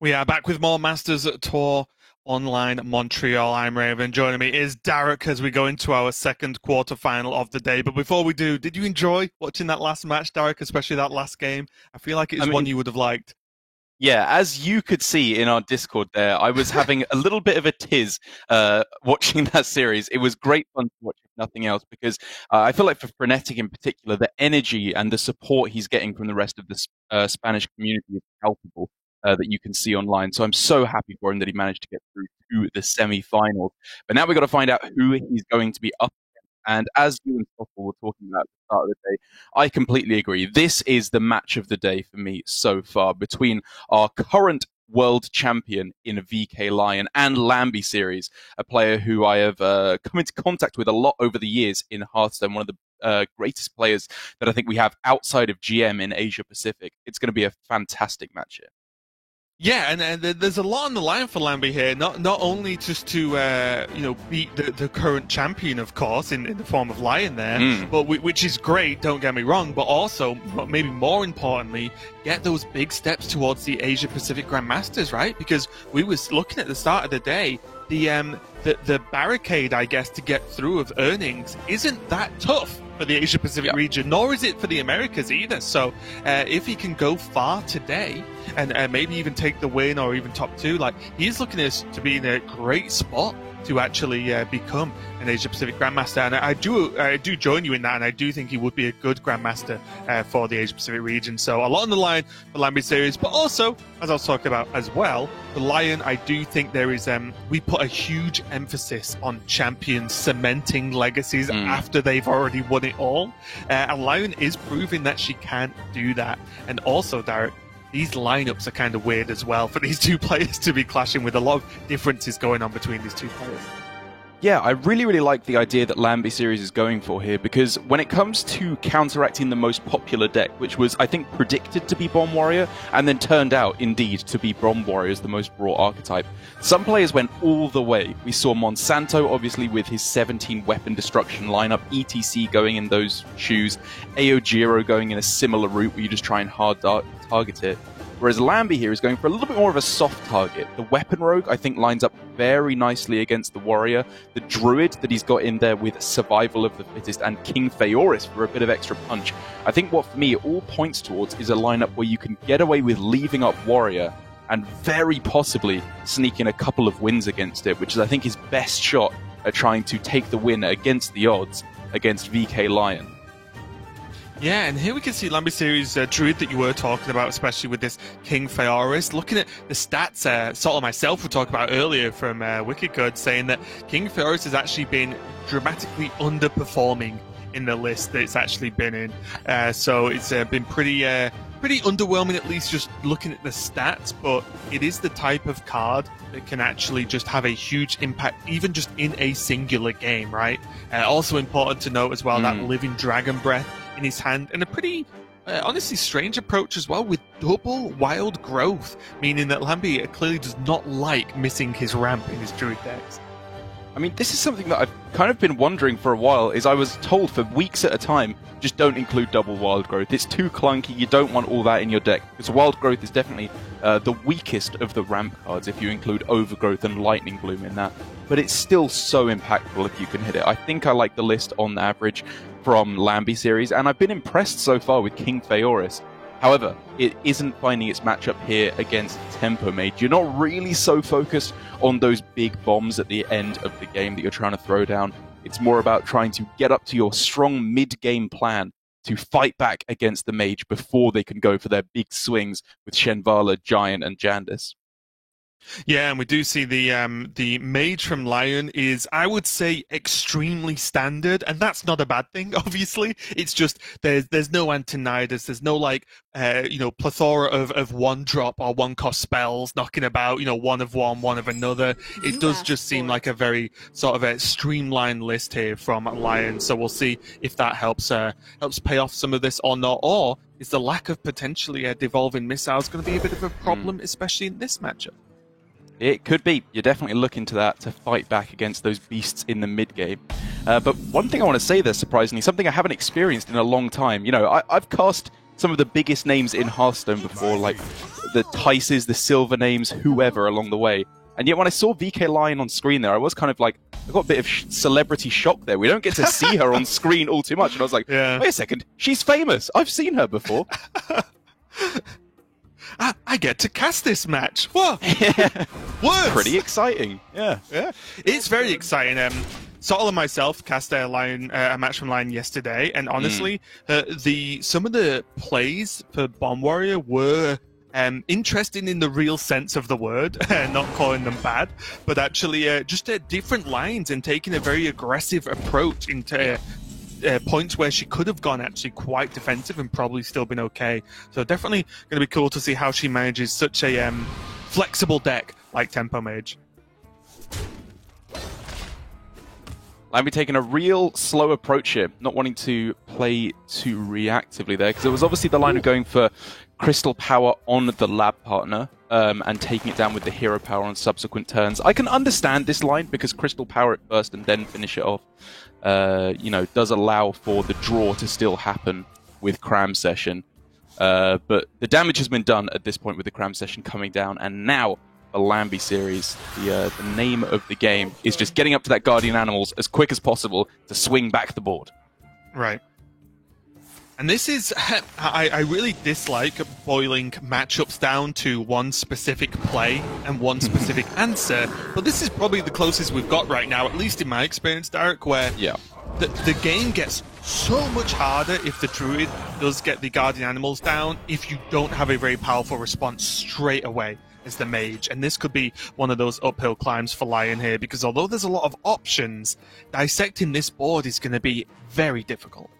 We are back with more Masters Tour Online Montreal. I'm Raven. Joining me is Darek as we go into our second quarterfinal of the day. But before we do, did you enjoy watching that last match, Darek, especially that last game? I feel like it's one you would have liked. Yeah, as you could see in our Discord there, I was having a little bit of a tiz watching that series. It was great fun to watch, if nothing else, because I feel like for Frenetic in particular, the energy and the support he's getting from the rest of the Spanish community is palpable. That you can see online. So I'm so happy for him that he managed to get through to the semi-finals. But now we've got to find out who he's going to be up against. And as you and Stoffel were talking about at the start of the day, I completely agree. This is the match of the day for me so far between our current world champion in VK Lion and Lambie series, a player who I have come into contact with a lot over the years in Hearthstone, one of the greatest players that I think we have outside of GM in Asia Pacific. It's going to be a fantastic match here. Yeah, and there's a lot on the line for Lambie here. Not only just to beat the current champion, of course, in the form of Lion there, but which is great. Don't get me wrong, but also maybe more importantly, get those big steps towards the Asia Pacific Grandmasters, right? Because we was looking at the start of the day, the barricade, I guess, to get through of earnings isn't that tough for the Asia Pacific region, nor is it for the Americas either. So if he can go far today and maybe even take the win or even top two, like he's looking at to be in a great spot to actually become an Asia Pacific Grandmaster. And I do join you in that, and I do think he would be a good Grandmaster for the Asia Pacific region. So a lot on the line for Lambie series, but also, as I was talking about as well, the Lion, I do think there is, we put a huge emphasis on champions cementing legacies after they've already won it all. And Lion is proving that she can do that. And also, Darek, these lineups are kind of weird as well for these two players to be clashing, with a lot of differences going on between these two players. Yeah, I really, really like the idea that Lambie series is going for here, because when it comes to counteracting the most popular deck, which was, I think, predicted to be Bomb Warrior, and then turned out, indeed, to be Bomb Warrior as the most raw archetype, some players went all the way. We saw Monsanto, obviously, with his 17 weapon destruction lineup, ETC going in those shoes, Aojiro going in a similar route where you just try and hard target it. Whereas Lambie here is going for a little bit more of a soft target. The Weapon Rogue, I think, lines up very nicely against the Warrior. The Druid that he's got in there with Survival of the Fittest and King Phaoris for a bit of extra punch. I think what, for me, it all points towards is a lineup where you can get away with leaving up Warrior and very possibly sneak in a couple of wins against it, which is, I think, his best shot at trying to take the win against the odds against VK Lion. Yeah, and here we can see Lambie series Druid that you were talking about, especially with this King Phaoris. Looking at the stats, sort of myself were talking about earlier from Wicked Good, saying that King Phaoris has actually been dramatically underperforming in the list that it's actually been in. So it's been pretty underwhelming, at least just looking at the stats, but it is the type of card that can actually just have a huge impact, even just in a singular game, right? Also important to note as well, that Living Dragon Breath in his hand, and a pretty honestly strange approach as well, with double wild growth, meaning that Lambie clearly does not like missing his ramp in his Druid decks. I mean, this is something that I've kind of been wondering for a while, is I was told for weeks at a time, just don't include double wild growth. It's too clunky, you don't want all that in your deck, because wild growth is definitely the weakest of the ramp cards if you include overgrowth and lightning bloom in that. But it's still so impactful if you can hit it. I think I like the list on average from Lambie series, and I've been impressed so far with King Phaoris. However, it isn't finding its matchup here against Tempo Mage. You're not really so focused on those big bombs at the end of the game that you're trying to throw down. It's more about trying to get up to your strong mid-game plan to fight back against the Mage before they can go for their big swings with Shenvala, Giant, and Jandice. Yeah, and we do see the mage from Lion is, I would say, extremely standard, and that's not a bad thing. Obviously, it's just there's no Antonidas, there's no plethora of one drop or one cost spells knocking about, one of one, one of another. It does just seem like a very sort of a streamlined list here from Lion. So we'll see if that helps pay off some of this or not, or is the lack of potentially devolving missiles going to be a bit of a problem, especially in this matchup? It could be. You're definitely looking to that to fight back against those beasts in the mid-game. But one thing I want to say there, surprisingly, something I haven't experienced in a long time. I've cast some of the biggest names in Hearthstone before, like the Tices, the Silver names, whoever along the way. And yet when I saw VK Lion on screen there, I was kind of like, I got a bit of celebrity shock there. We don't get to see her on screen all too much. And I was like, wait a second, she's famous. I've seen her before. I get to cast this match. What? Yeah. Worse. Pretty exciting. Yeah. It's very exciting. Sol and myself cast a match from Lion yesterday, and honestly, some of the plays for Bomb Warrior were interesting in the real sense of the word, not calling them bad, but actually just different lines and taking a very aggressive approach into points where she could have gone actually quite defensive and probably still been okay. So definitely going to be cool to see how she manages such a flexible deck like Tempo Mage. Lambie taking a real slow approach here, not wanting to play too reactively there, because it was obviously the line of going for Crystal Power on the lab partner and taking it down with the Hero Power on subsequent turns. I can understand this line because Crystal Power it first and then finish it off, does allow for the draw to still happen with Cram Session. But the damage has been done at this point with the Cram Session coming down, and now the Lambie series, the name of the game is just getting up to that Guardian Animals as quick as possible to swing back the board. Right. And this is... I really dislike boiling matchups down to one specific play and one specific answer, but this is probably the closest we've got right now, at least in my experience, Derek, where the game gets so much harder if the Druid does get the Guardian Animals down if you don't have a very powerful response straight away as the Mage. And this could be one of those uphill climbs for Lion here, because although there's a lot of options, dissecting this board is going to be very difficult.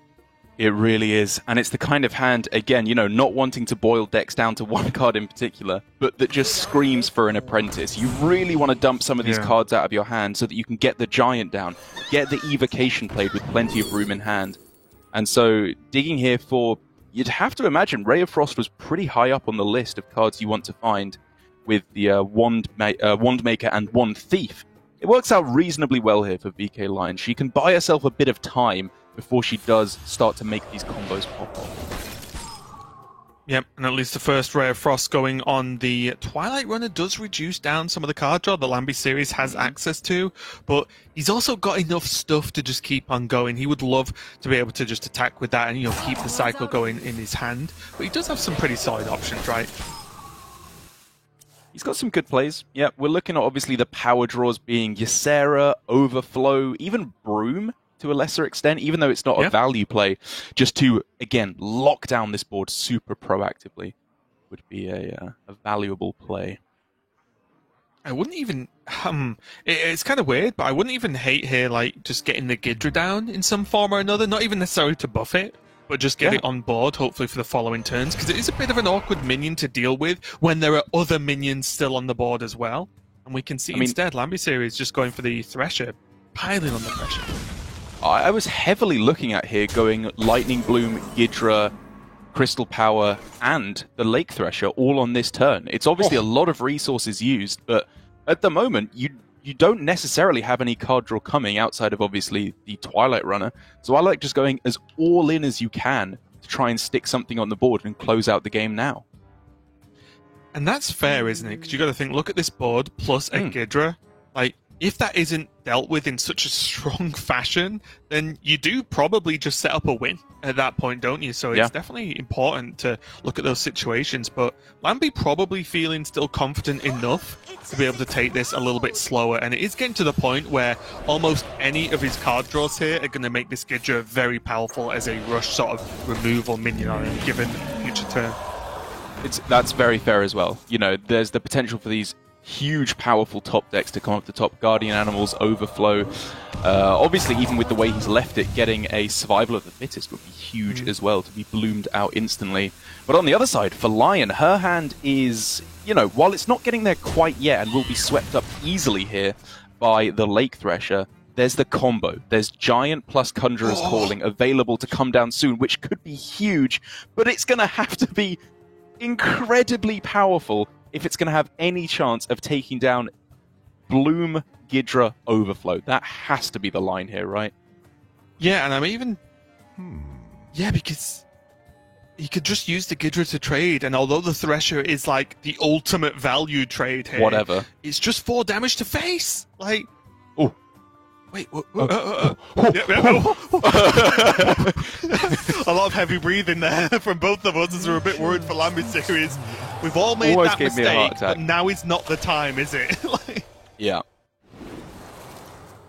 It really is. And it's the kind of hand, again, not wanting to boil decks down to one card in particular, but that just screams for an apprentice. You really want to dump some of these cards out of your hand so that you can get the Giant down, get the Evocation played with plenty of room in hand. And so digging here for, you'd have to imagine Ray of Frost was pretty high up on the list of cards you want to find with the Wand Maker and Wand Thief. It works out reasonably well here for VK Lion. She can buy herself a bit of time before she does start to make these combos pop off. Yep, and at least the first Ray of Frost going on the Twilight Runner does reduce down some of the card draw the Lambie series has access to, but he's also got enough stuff to just keep on going. He would love to be able to just attack with that and keep the cycle going in his hand, but he does have some pretty solid options, right? He's got some good plays. Yeah, we're looking at obviously the power draws being Ysera, Overflow, even Broom to a lesser extent, even though it's not a value play, just to, again, lock down this board super proactively would be a valuable play. I wouldn't even... it's kind of weird, but I wouldn't even hate here, like, just getting the Ghidra down in some form or another, not even necessarily to buff it, but just get it on board, hopefully, for the following turns, because it is a bit of an awkward minion to deal with when there are other minions still on the board as well. And we can see instead Lambie series just going for the Thresher, piling on the pressure. I was heavily looking at here going Lightning Bloom, Ghidra, Crystal Power, and the Lake Thresher all on this turn. It's obviously a lot of resources used, but at the moment, you don't necessarily have any card draw coming outside of, obviously, the Twilight Runner. So I like just going as all in as you can to try and stick something on the board and close out the game now. And that's fair, isn't it? Because you got to think, look at this board plus a Ghidra. Like, if that isn't dealt with in such a strong fashion, then you do probably just set up a win at that point, don't you? So it's definitely important to look at those situations. But Lambie probably feeling still confident enough to be able to take this a little bit slower. And it is getting to the point where almost any of his card draws here are going to make this Ghidra very powerful as a rush sort of removal minion on a given future turn. That's very fair as well. There's the potential for these huge, powerful top decks to come off the top. Guardian Animals, Overflow. Obviously, even with the way he's left it, getting a Survival of the Fittest would be huge as well, to be bloomed out instantly. But on the other side, for Lion, her hand is, while it's not getting there quite yet and will be swept up easily here by the Lake Thresher, there's the combo. There's Giant plus Conjurer's Calling available to come down soon, which could be huge, but it's going to have to be incredibly powerful if it's going to have any chance of taking down Bloom, Ghidra, Overflow. That has to be the line here, right? Yeah, and I'm even... Yeah, because he could just use the Ghidra to trade, and although the Thresher is like the ultimate value trade here, whatever, it's just 4 damage to face. Like, oh, wait, a lot of heavy breathing there from both of us as we're a bit worried for Lambie series. We've all made almost that gave me a heart mistake, attack. but now is not the time, is it? Like, yeah.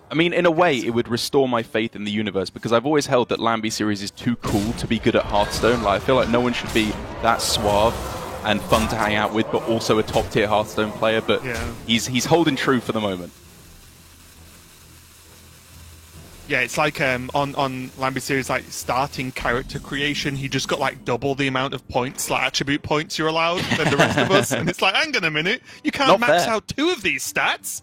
I mean, in a way, it would restore my faith in the universe, because I've always held that Lambie series is too cool to be good at Hearthstone. Like, I feel like no one should be that suave and fun to hang out with, but also a top-tier Hearthstone player, but yeah. he's holding true for the moment. Yeah, it's like on Lambie series, like starting character creation, he just got like double the amount of points, like attribute points you're allowed than the rest of us. And it's like, hang on a minute, you can't Not max fair. out 2 of these stats.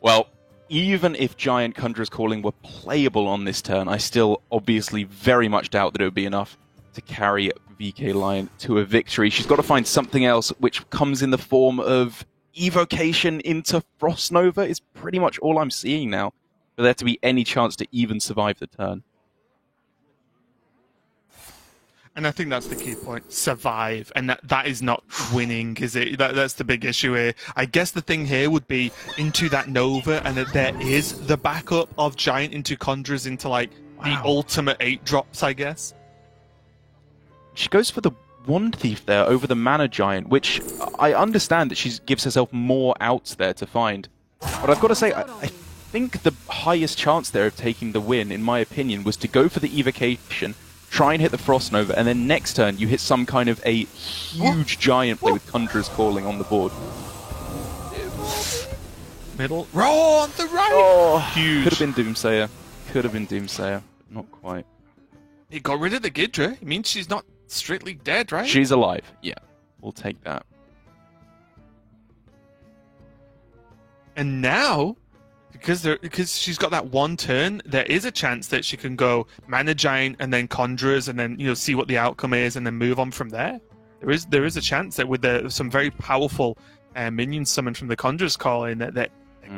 Well, even if Giant Conjurer's Calling were playable on this turn, I still obviously very much doubt that it would be enough to carry VK Lion to a victory. She's got to find something else, which comes in the form of evocation into Frost Nova is pretty much all I'm seeing now, for there to be any chance to even survive the turn. And I think that's the key point. Survive. And that is not winning, is it? That's the big issue here. I guess the thing here would be into that Nova, and that there is the backup of Giant into Conjurers into, like, the ultimate 8 drops, I guess. She goes for the Wand Thief there over the Mana Giant, which I understand that she gives herself more outs there to find. But I've got to say, I think the highest chance there of taking the win, in my opinion, was to go for the evocation, try and hit the Frost Nova, and then next turn you hit some kind of a huge giant play with Conjurer's Calling on the board. Middle. Roll on the right! Oh, huge. Could have been Doomsayer. Could have been Doomsayer. Not quite. He got rid of the Ghidra. It means she's not strictly dead, right? She's alive. Yeah, we'll take that. And now, because she's got that one turn, there is a chance that she can go Mana Giant and then Conjurers, and then see what the outcome is, and then move on from there. There is a chance that with some very powerful minions summoned from the Conjurer's Calling, that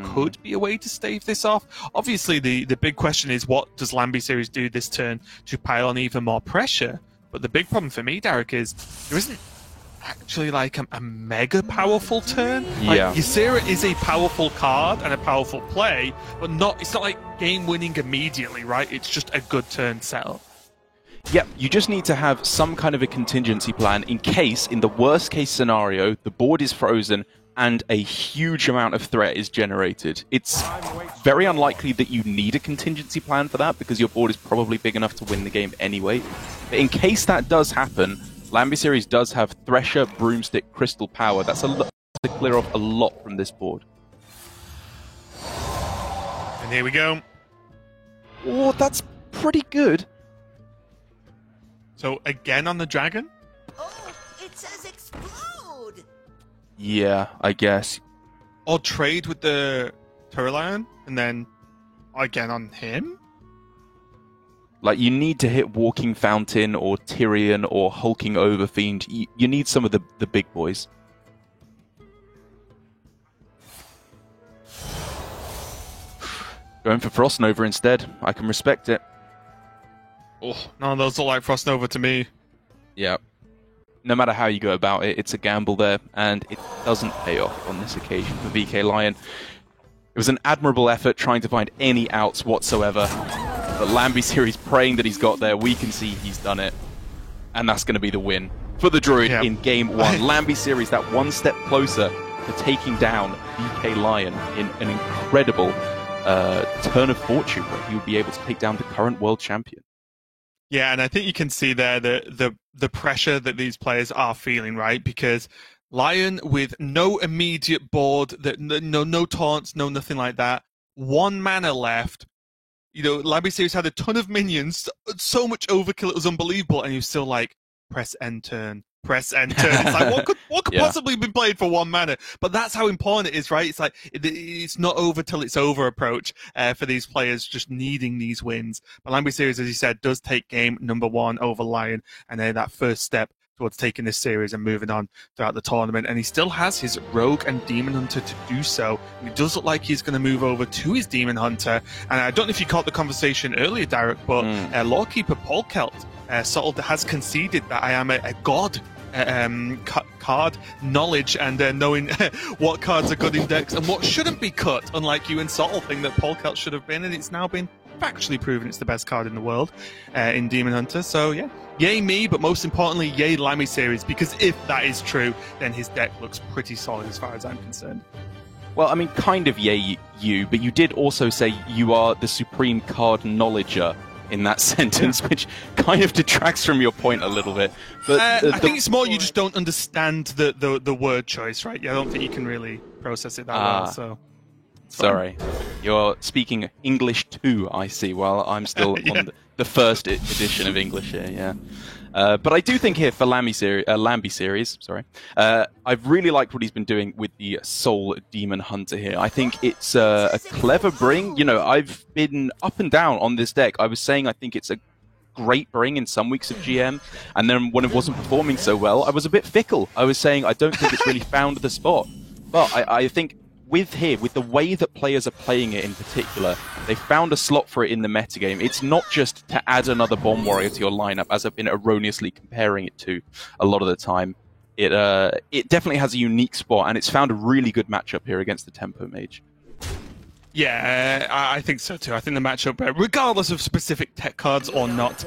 could be a way to stave this off. Obviously, the big question is, what does Lambie series do this turn to pile on even more pressure? But the big problem for me, Derek, is there isn't actually like a mega powerful turn. Like, yeah. Ysera is a powerful card and a powerful play, but it's not like game winning immediately, right? It's just a good turn setup. Yep, you just need to have some kind of a contingency plan in case, in the worst case scenario, the board is frozen and a huge amount of threat is generated. It's very unlikely that you need a contingency plan for that, because your board is probably big enough to win the game anyway. But in case that does happen, Lambie series does have Thresher, Broomstick, Crystal Power. That's to clear off a lot from this board. And here we go. Oh, that's pretty good. So again on the dragon? Oh, it says explode! Yeah, I guess. Or trade with the Turlion, and then again on him? Like, you need to hit Walking Fountain or Tyrion or Hulking Overfiend. You need some of the big boys. Going for Frost Nova instead. I can respect it. Oh, no, those look like Frost Nova to me. Yeah. No matter how you go about it, it's a gamble there, and it doesn't pay off on this occasion for VK Lion. It was an admirable effort trying to find any outs whatsoever. But Lambie series praying that he's got there, we can see he's done it. And that's going to be the win for the Druid in Game 1. Lambie series that one step closer to taking down VK Lion in an incredible turn of fortune where he would be able to take down the current world champion. Yeah, and I think you can see there the pressure that these players are feeling, right? Because Lion with no immediate board, no taunts, no nothing like that, 1 mana left. Lambie series had a ton of minions, so much overkill, it was unbelievable, and he was still like, press end turn. Press end turn. It's like, what could possibly be played for 1 mana? But that's how important it is, right? It's like, it's not over till it's over approach for these players just needing these wins. But Lambie series, as you said, does take game number 1 over Lion, and then that first step towards taking this series and moving on throughout the tournament. And he still has his Rogue and Demon Hunter to do so. And it does look like he's going to move over to his Demon Hunter. And I don't know if you caught the conversation earlier, Derek, but Lawkeeper Polkelt sort of has conceded that I am a god. Card knowledge and knowing what cards are good in decks and what shouldn't be cut, unlike you and Sottle think that Polkelt should have been, and it's now been factually proven it's the best card in the world in Demon Hunter. So yeah, yay me, but most importantly, yay Lammy series, because if that is true, then his deck looks pretty solid as far as I'm concerned. Well, I mean, kind of yay you, but you did also say you are the supreme card knowledger in that sentence, which kind of detracts from your point a little bit. But I think it's more you just don't understand the word choice, right? Yeah, I don't think you can really process it that well. So sorry, you're speaking English too, I see, while I'm still on the first edition of English here, yeah. But I do think here for Lambie series, I've really liked what he's been doing with the Soul Demon Hunter here. I think it's a clever bring. You know, I've been up and down on this deck. I was saying I think it's a great bring in some weeks of GM, and then when it wasn't performing so well, I was a bit fickle. I was saying I don't think it's really found the spot. But I think with the way that players are playing it in particular, they found a slot for it in the metagame. It's not just to add another Bomb Warrior to your lineup, as I've been erroneously comparing it to a lot of the time. It definitely has a unique spot, and it's found a really good matchup here against the Tempo Mage. Yeah, I think so too. I think the matchup, regardless of specific tech cards or not,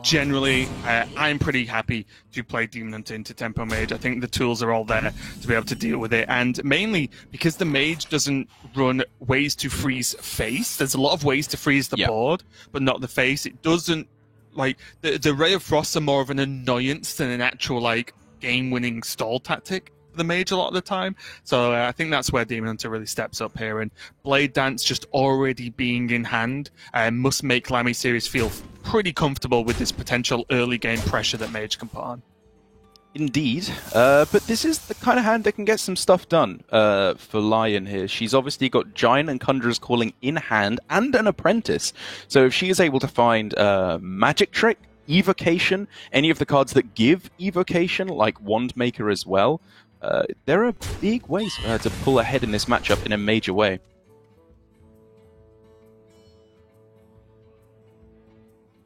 generally, I'm pretty happy to play Demon Hunter into Tempo Mage. I think the tools are all there to be able to deal with it, and mainly because the Mage doesn't run ways to freeze face. There's a lot of ways to freeze the board, but not the face. It doesn't, like, the Ray of Frost are more of an annoyance than an actual, like, game-winning stall tactic. The Mage a lot of the time, so I think that's where Demon Hunter really steps up here, and Blade Dance just already being in hand must make Lammy series feel pretty comfortable with this potential early game pressure that Mage can put on. Indeed, but this is the kind of hand that can get some stuff done for Lion here. She's obviously got Giant and Conjurer's Calling in hand and an Apprentice, so if she is able to find Magic Trick, Evocation, any of the cards that give Evocation, like Wand Maker as well, there are big ways for her to pull ahead in this matchup in a major way.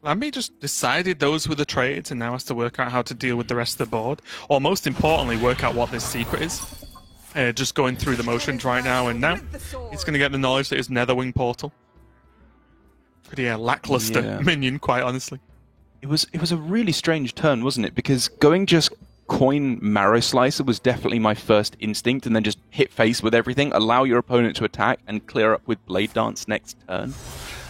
Lamby just decided those were the trades and now has to work out how to deal with the rest of the board. Or most importantly, work out what this secret is. Just going through the motions right now, and now he's going to get the knowledge that it's Netherwing Portal. Pretty lackluster minion, quite honestly. It was a really strange turn, wasn't it? Because going just coin Marrow Slicer was definitely my first instinct, and then just hit face with everything, allow your opponent to attack, and clear up with Blade Dance next turn.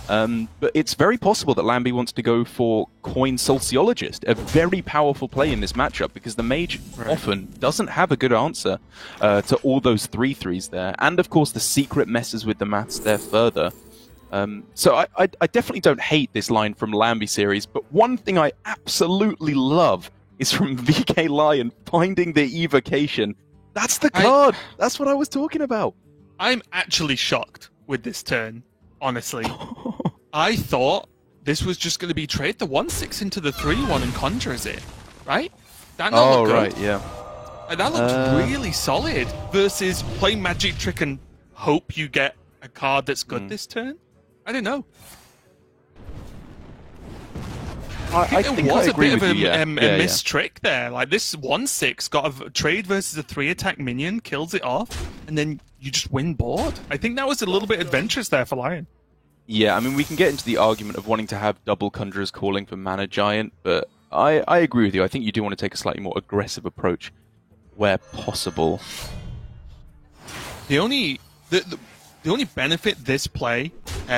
But it's very possible that Lamby wants to go for Coin Sociologist, a very powerful play in this matchup, because the Mage often doesn't have a good answer to all those 3/3s there. And of course the secret messes with the maths there further. So I definitely don't hate this line from Lamby series, but one thing I absolutely love is from VK Lion finding the Evocation. That's the card! That's what I was talking about! I'm actually shocked with this turn, honestly. I thought this was just going to be trade the 1/6 into the 3/1 and Conjures it, right? That not look good. Right, yeah. And that looks really solid versus play Magic Trick and hope you get a card that's good this turn. I don't know. I think it was a bit of a missed trick there. Like, this 1/6 got a trade versus a 3-attack minion, kills it off, and then you just win board. I think that was a little bit adventurous there for Lion. Yeah, I mean, we can get into the argument of wanting to have double Conjurer's Calling for Mana Giant, but I agree with you. I think you do want to take a slightly more aggressive approach where possible. The only benefit this play,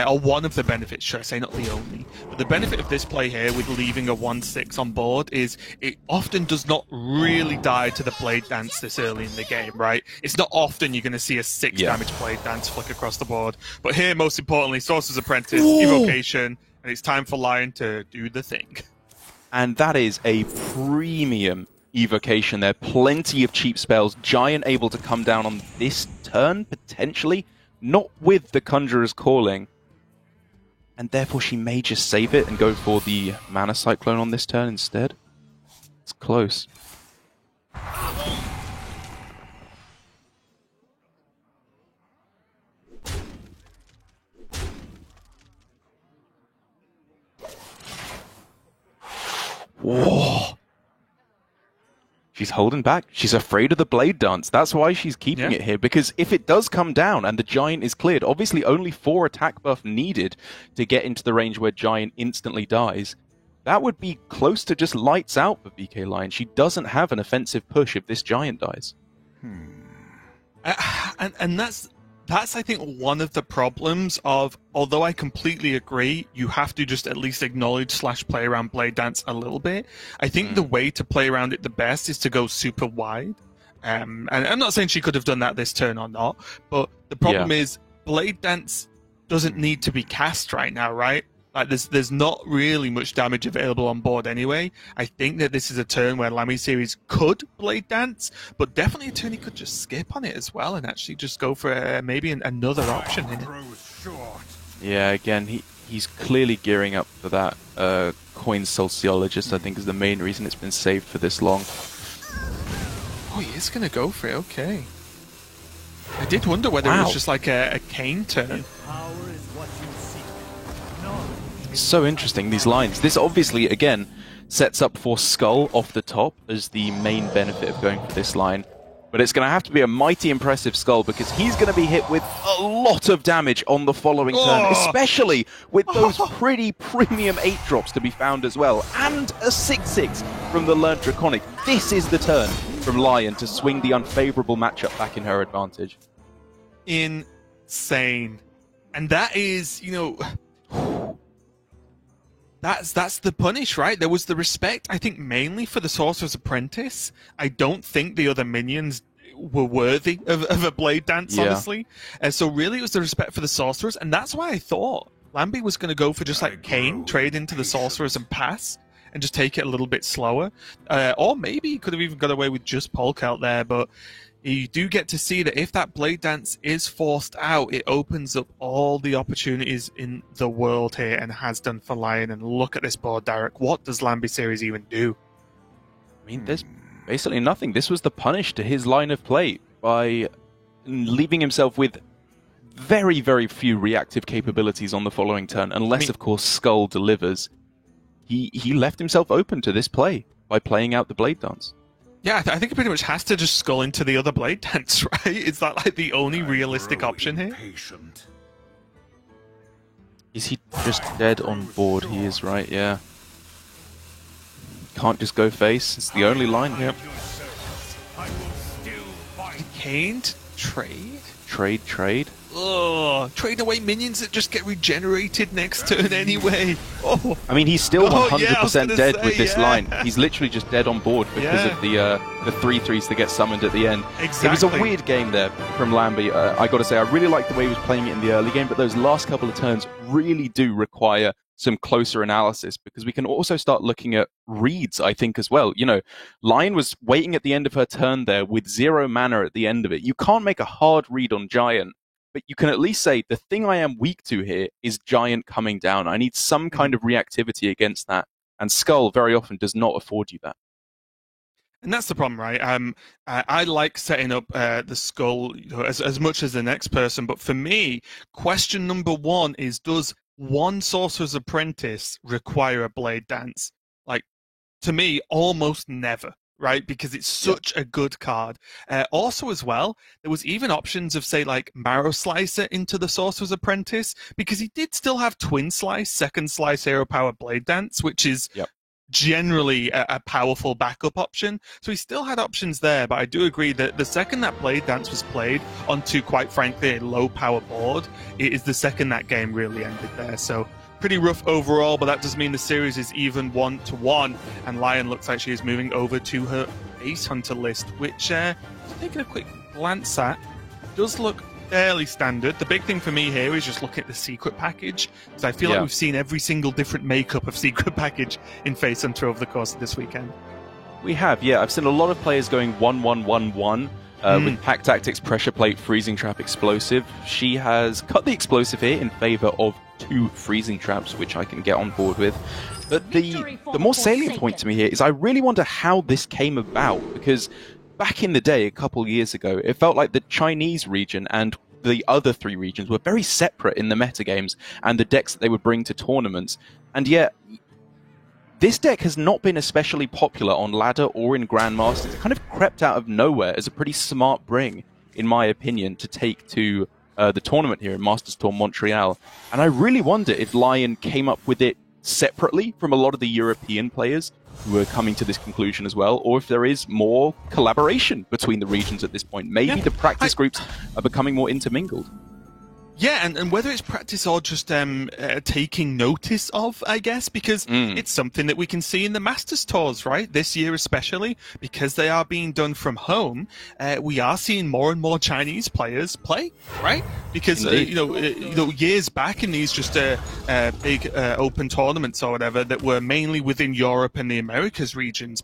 or one of the benefits, should I say, not the only, but the benefit of this play here with leaving a 1/6 on board is it often does not really die to the Blade Dance this early in the game, right? It's not often you're going to see a 6 damage Blade Dance flick across the board. But here, most importantly, Sorcerer's Apprentice, Evocation, and it's time for Lion to do the thing. And that is a premium Evocation there. Plenty of cheap spells. Giant able to come down on this turn, potentially. Not with the Conjurer's Calling. And therefore she may just save it and go for the Mana Cyclone on this turn instead. It's close. Whoa. She's holding back. She's afraid of the blade dance. That's why she's keeping it here, because if it does come down and the Giant is cleared, obviously only 4 attack buff needed to get into the range where Giant instantly dies. That would be close to just lights out for VK Lion. She doesn't have an offensive push if this Giant dies. And that's I think one of the problems of, although I completely agree, you have to just at least acknowledge / play around Blade Dance a little bit. I think the way to play around it the best is to go super wide. And I'm not saying she could have done that this turn or not, but the problem is Blade Dance doesn't need to be cast right now, right? Like there's not really much damage available on board anyway. I think that this is a turn where Lambie Series could Blade Dance, but definitely a turn he could just skip on it as well and actually just go for maybe another option in it. Yeah, again, he's clearly gearing up for that Coin Sociologist, I think is the main reason it's been saved for this long. Oh, he is going to go for it, okay. I did wonder whether it was just like a Kayn turn. So interesting, these lines. This obviously, again, sets up for Skull off the top as the main benefit of going for this line. But it's going to have to be a mighty impressive Skull because he's going to be hit with a lot of damage on the following turn, especially with those pretty premium 8-drops to be found as well, and a 6/6 from the Learned Draconic. This is the turn from Lion to swing the unfavorable matchup back in her advantage. Insane. And that is, you know... That's the punish, right? There was the respect, I think, mainly for the Sorcerer's Apprentice. I don't think the other minions were worthy of a Blade Dance, honestly. So really it was the respect for the Sorcerers, and that's why I thought Lambie was going to go for just like Kayn, trade into the Sorcerers and pass, and just take it a little bit slower. Or maybe he could have even got away with just Polk out there, but you do get to see that if that Blade Dance is forced out, it opens up all the opportunities in the world here and has done for Lion. And look at this board, Derek. What does Lambie Series even do? I mean, there's basically nothing. This was the punish to his line of play by leaving himself with very, very few reactive capabilities on the following turn, unless, of course, Skull delivers. He left himself open to this play by playing out the Blade Dance. Yeah, I think he pretty much has to just Skull into the other Blade Dance, right? Is that like the only realistic option here? Is he just dead on board? He is, right? Yeah. Can't just go face. It's the only line. Yep. Kayn trade? Trade. Ugh, trade away minions that just get regenerated next turn anyway. Oh. I mean, he's still 100% dead with this line. He's literally just dead on board because of the 3/3s that get summoned at the end. Exactly. It was a weird game there from Lambie. I got to say, I really liked the way he was playing it in the early game, but those last couple of turns really do require some closer analysis because we can also start looking at reads, I think, as well. You know, Lion was waiting at the end of her turn there with 0 mana at the end of it. You can't make a hard read on Giant, but you can at least say, the thing I am weak to here is Giant coming down. I need some kind of reactivity against that. And Skull very often does not afford you that. And that's the problem, right? I like setting up the Skull as much as the next person. But for me, question number 1 is, does one Sorcerer's Apprentice require a Blade Dance? Like, to me, almost never. Right, because it's such a good card. Also, as well, there was even options of, say, like Marrow Slicer into the Sorcerer's Apprentice, because he did still have Twin Slice, Second Slice, Hero Power, Blade Dance, which is generally a powerful backup option. So he still had options there, but I do agree that the second that Blade Dance was played onto, quite frankly, a low power board, it is the second that game really ended there. So pretty rough overall, but that does mean the series is even 1-1, and Lion looks like she is moving over to her Ace Hunter list, which, taking a quick glance at, does look fairly standard. The big thing for me here is just looking at the secret package, because I feel like we've seen every single different makeup of secret package in Face Hunter over the course of this weekend. We have, yeah. I've seen a lot of players going 1-1-1-1. With Pack Tactics, Pressure Plate, Freezing Trap, Explosive. She has cut the Explosive here in favor of 2 Freezing Traps, which I can get on board with. But the more salient point to me here is I really wonder how this came about, because back in the day, a couple years ago, it felt like the Chinese region and the other 3 regions were very separate in the metagames and the decks that they would bring to tournaments. And yet, this deck has not been especially popular on ladder or in Grandmasters. It kind of crept out of nowhere as a pretty smart bring, in my opinion, to take to the tournament here in Masters Tour Montreal. And I really wonder if Lion came up with it separately from a lot of the European players who are coming to this conclusion as well, or if there is more collaboration between the regions at this point. Maybe the practice groups are becoming more intermingled. Yeah, and whether it's practice or just taking notice of, I guess, because it's something that we can see in the Masters Tours, right? This year especially, because they are being done from home, we are seeing more and more Chinese players play, right? Because, years back in these just big open tournaments or whatever that were mainly within Europe and the Americas regions,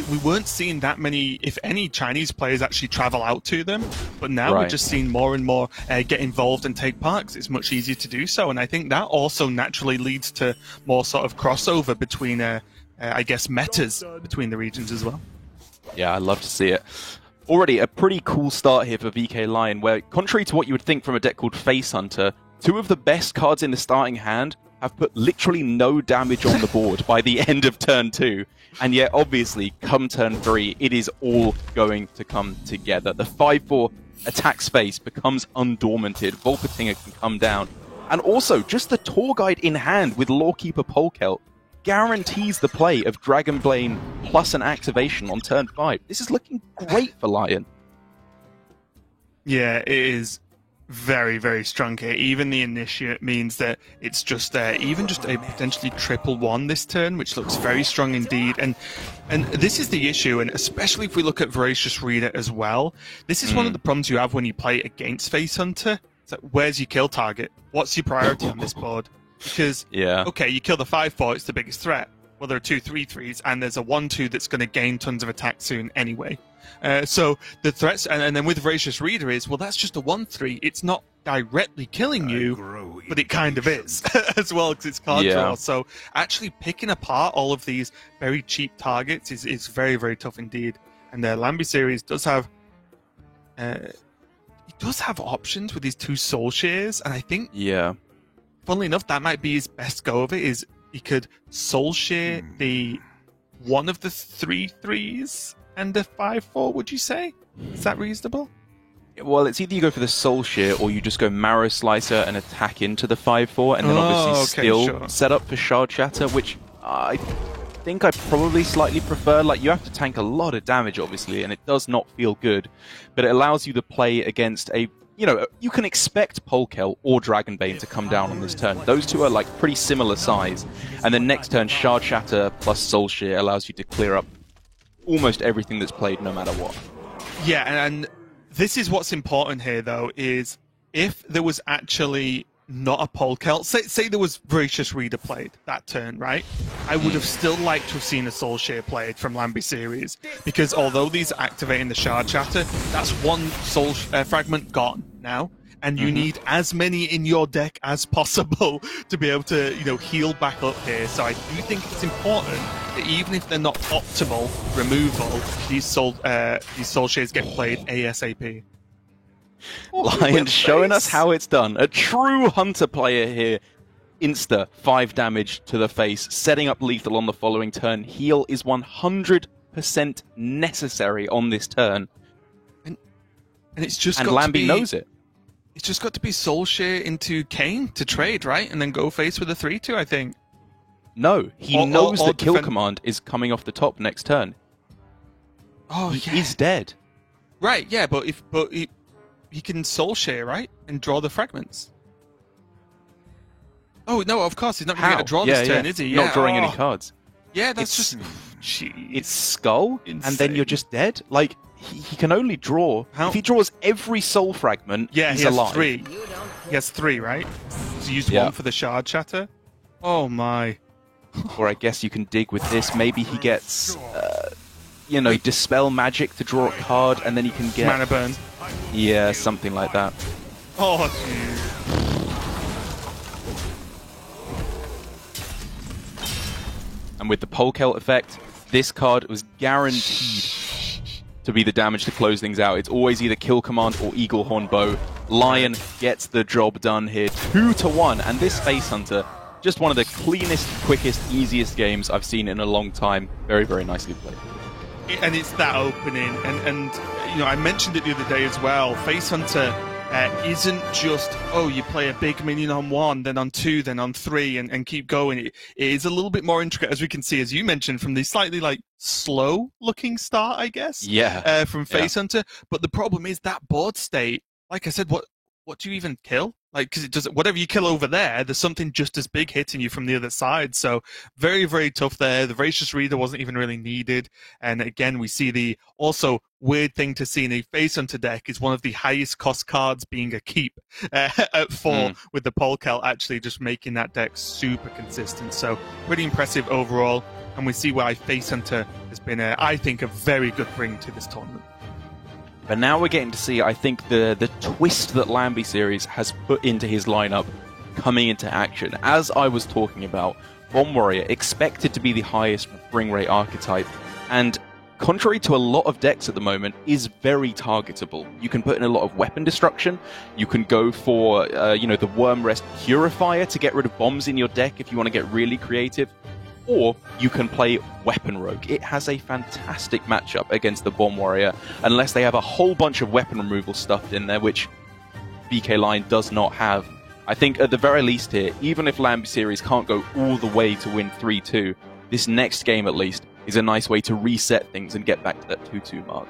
we weren't seeing that many, if any, Chinese players actually travel out to them. But now we're just seeing more and more get involved and take part, 'cause it's much easier to do so. And I think that also naturally leads to more sort of crossover between, I guess, metas between the regions as well. Yeah, I love to see it. Already a pretty cool start here for VK Lion, where, contrary to what you would think from a deck called Face Hunter, 2 of the best cards in the starting hand have put literally no damage on the board by the end of turn 2. And yet, obviously, come turn 3, it is all going to come together. The 5/4 attack space becomes undormanted. Volpatinger can come down. And also, just the tour guide in hand with Lawkeeper Polkelt guarantees the play of Dragonbane plus an activation on turn 5. This is looking great for Lion. Yeah, it is very, very strong here. Even the Initiate means that it's just even just a potentially 1/1 this turn, which looks very strong indeed. And this is the issue, and especially if we look at Voracious Reader as well, this is one of the problems you have when you play against Face Hunter. It's like, where's your kill target? What's your priority on this board? Because, okay, you kill the 5/4, it's the biggest threat. Well, there are 2 3/3s, and there's a 1/2 that's going to gain tons of attack soon anyway. So the threats, and then with Voracious Reader is, well, that's just a 1/3. It's not directly killing you, but it kind of is as well, because it's card draw. So actually picking apart all of these very cheap targets is very, very tough indeed. And the Lambie series does have options with these 2 Soul Shares, and I think, funnily enough, that might be his best go of it. Is he could Soul Share the one of the 3/3s and the 5/4, would you say? Is that reasonable? Well, it's either you go for the Soul Share or you just go Marrow Slicer and attack into the 5/4, and then obviously still set up for Shard Shatter, which I think I probably slightly prefer. Like, you have to tank a lot of damage, obviously, and it does not feel good, but it allows you to play against a, you can expect Polkelt or Dragonbane to come down on this turn. Those 2 are like pretty similar size, and then next turn Shard Shatter plus Soul Share allows you to clear up almost everything that's played, no matter what. Yeah, and this is what's important here, though, is if there was actually not a Polkelt, say there was Voracious Reader played that turn, right? I would have still liked to have seen a Soul Share played from Lambie series, because although these are activating the Shard Shatter, that's 1 Soul Fragment gone now. And you need as many in your deck as possible to be able to, heal back up here. So I do think it's important that even if they're not optimal removal, these Soul Shares get played ASAP. Lion showing us how it's done. A true Hunter player here. Insta 5 damage to the face, setting up lethal on the following turn. Heal is 100% necessary on this turn. And it's just and got Lambie to be, knows it. It's just got to be Soul Share into Kane to trade, right? And then go face with a 3/2, I think. No, he knows that Kill Command is coming off the top next turn. Oh, yeah. He's dead. Right, yeah, but he can Soul Share, right? And draw the fragments. Oh, no, of course, he's not going to get a draw this turn, is he? Not drawing any cards. Yeah, that's just... It's Skull, and then you're just dead? Like, he can only draw... If he draws every Soul Fragment, he's alive. He has 3, right? So he used 1 for the Shard Shatter. Oh, my. Or I guess you can dig with this. Maybe he gets... you know, dispel magic to draw a card, and then you can get Mana burn. Yeah, something like that. Oh, jeez. And with the Polkel effect, this card was guaranteed to be the damage to close things out. It's always either Kill Command or Eaglehorn Bow. Lion gets the job done here, 2-1, and this Face Hunter, just one of the cleanest, quickest, easiest games I've seen in a long time. Very, very nicely played. And it's that opening, and you know, I mentioned it the other day as well. Face Hunter isn't just, oh, you play a big minion on 1, then on 2, then on 3, and keep going. It is a little bit more intricate, as we can see, as you mentioned, from the slightly like slow-looking start, I guess. Yeah. From Face Hunter. But the problem is that board state. Like I said, what do you even kill? Like, because it does whatever you kill over there's something just as big hitting you from the other side. So very, very tough there. The Voracious Reader wasn't even really needed. And again, we see the also weird thing to see in a Face Hunter deck is one of the highest cost cards being a keep at 4 with the Polkel actually just making that deck super consistent. So pretty impressive overall. And we see why Face Hunter has been, I think, a very good bring to this tournament. But now we're getting to see, I think, the twist that Lambie Series has put into his lineup coming into action. As I was talking about, Bomb Warrior expected to be the highest bring rate archetype, and contrary to a lot of decks at the moment, is very targetable. You can put in a lot of weapon destruction, you can go for, you know, the Wormrest Purifier to get rid of bombs in your deck if you want to get really creative, or you can play Weapon Rogue. It has a fantastic matchup against the Bomb Warrior, unless they have a whole bunch of weapon removal stuffed in there, which BK Lion does not have. I think at the very least here, even if Lambie Series can't go all the way to win 3-2, this next game at least is a nice way to reset things and get back to that 2-2 mark.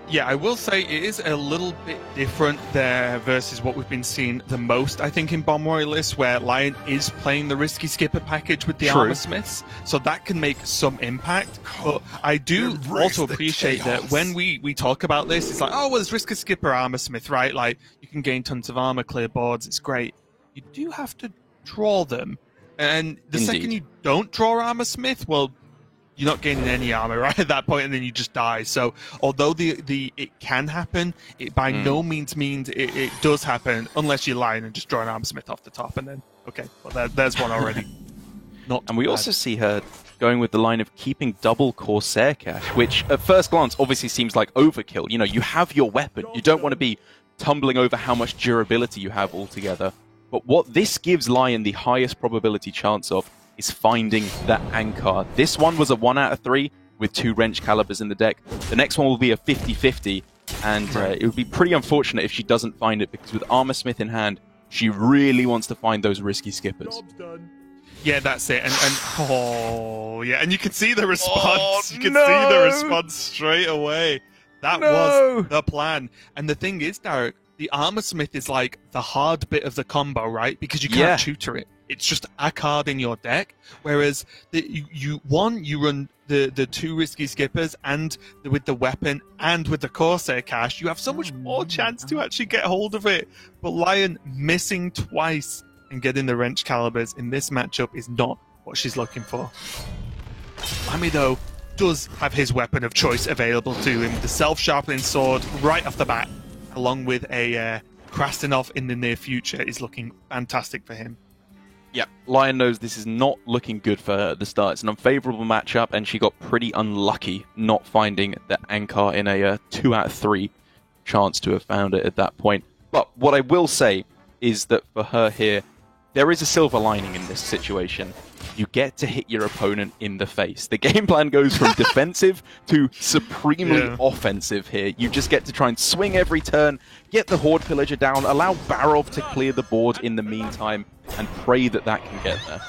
Yeah, I will say it is a little bit different there versus what we've been seeing the most, I think, in Bomb Warrior lists, where Lion is playing the Risky Skipper package with the Armor Smiths, so that can make some impact. But I do also appreciate that when we talk about this, it's like, oh, well, there's Risky Skipper, Armor Smith, right? Like, you can gain tons of armor, clear boards, it's great. You do have to draw them, and the second you don't draw Armor Smith, well, you're not gaining any armor right at that point, and then you just die. So although it can happen, it by no means means it does happen unless you're lying and just draw an Armor Smith off the top, and then okay, well there's one already. And we also see her going with the line of keeping double Corsair Cache, which at first glance obviously seems like overkill. You know, you have your weapon, you don't want to be tumbling over how much durability you have altogether. But what this gives Lion the highest probability chance of is finding that Ankar. This one was a 1 out of 3 with 2 Wrench Calibers in the deck. The next one will be a 50-50, and it would be pretty unfortunate if she doesn't find it, because with Armor Smith in hand, she really wants to find those Risky Skippers. Yeah, that's it. And oh, yeah, and you can see the response. You can see the response straight away. That was the plan. And the thing is, Derek, the Armor Smith is like the hard bit of the combo, right? Because you can't tutor it. It's just a card in your deck. Whereas you run the 2 Risky Skippers, and with the weapon and with the Corsair Cache, you have so much more chance to actually get hold of it. But Lion missing twice and getting the Wrench Calibers in this matchup is not what she's looking for. Lambie, though, does have his weapon of choice available to him. The Self-Sharpening Sword right off the bat, along with a Krastenov in the near future, is looking fantastic for him. Yeah, Lion knows this is not looking good for her at the start. It's an unfavorable matchup, and she got pretty unlucky not finding the Ankar in a 2 out of 3 chance to have found it at that point. But what I will say is that for her here, there is a silver lining in this situation. You get to hit your opponent in the face. The game plan goes from defensive to supremely offensive here. You just get to try and swing every turn, get the Horde Pillager down, allow Barov to clear the board in the meantime, and pray that that can get there.